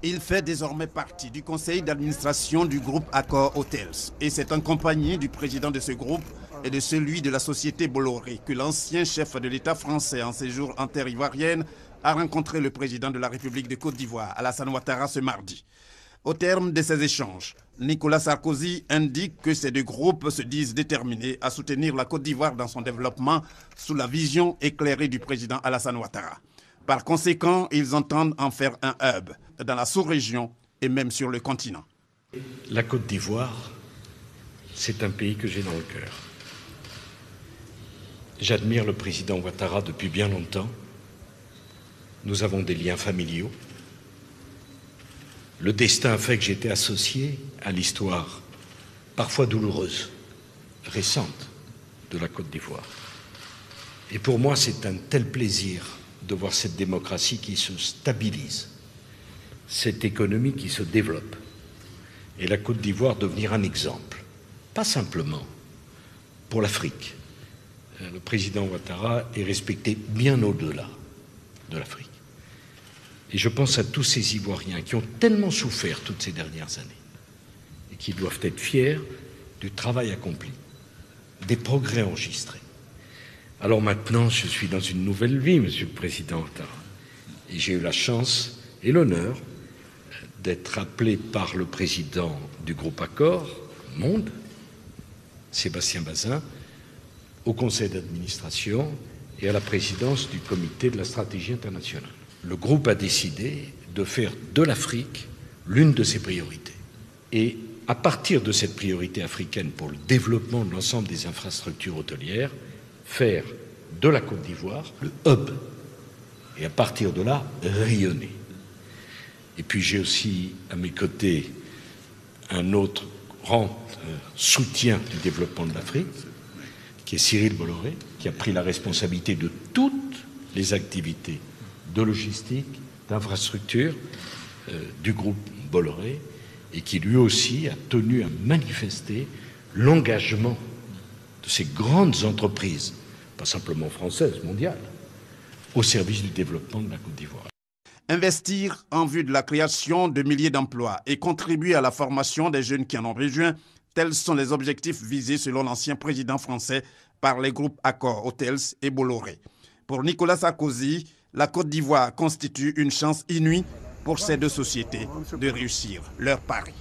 Il fait désormais partie du conseil d'administration du groupe Accor Hotels et c'est en compagnie du président de ce groupe et de celui de la société Bolloré que l'ancien chef de l'État français en séjour en terre ivoirienne a rencontré le président de la République de Côte d'Ivoire, Alassane Ouattara, ce mardi. Au terme de ces échanges, Nicolas Sarkozy indique que ces deux groupes se disent déterminés à soutenir la Côte d'Ivoire dans son développement sous la vision éclairée du président Alassane Ouattara. Par conséquent, ils entendent en faire un hub dans la sous-région et même sur le continent. La Côte d'Ivoire, c'est un pays que j'ai dans le cœur. J'admire le président Ouattara depuis bien longtemps. Nous avons des liens familiaux. Le destin a fait que j'étais associé à l'histoire, parfois douloureuse, récente, de la Côte d'Ivoire. Et pour moi, c'est un tel plaisir de voir cette démocratie qui se stabilise, cette économie qui se développe, et la Côte d'Ivoire devenir un exemple, pas simplement pour l'Afrique. Le président Ouattara est respecté bien au-delà de l'Afrique. Et je pense à tous ces Ivoiriens qui ont tellement souffert toutes ces dernières années et qui doivent être fiers du travail accompli, des progrès enregistrés. Alors maintenant, je suis dans une nouvelle vie, Monsieur le Président Ouattara. Et j'ai eu la chance et l'honneur d'être appelé par le président du groupe Accor Monde, Sébastien Bazin, au conseil d'administration et à la présidence du comité de la stratégie internationale. Le groupe a décidé de faire de l'Afrique l'une de ses priorités. Et à partir de cette priorité africaine pour le développement de l'ensemble des infrastructures hôtelières, faire de la Côte d'Ivoire le hub. Et à partir de là, rayonner. Et puis j'ai aussi à mes côtés un autre grand soutien du développement de l'Afrique, qui est Cyril Bolloré, qui a pris la responsabilité de toutes les activités de logistique, d'infrastructure du groupe Bolloré, et qui lui aussi a tenu à manifester l'engagement de ces grandes entreprises, pas simplement françaises, mondiales, au service du développement de la Côte d'Ivoire. Investir en vue de la création de milliers d'emplois et contribuer à la formation des jeunes qui en ont besoin, tels sont les objectifs visés selon l'ancien président français par les groupes Accor Hotels et Bolloré. Pour Nicolas Sarkozy, la Côte d'Ivoire constitue une chance inouïe pour ces deux sociétés de réussir leur pari.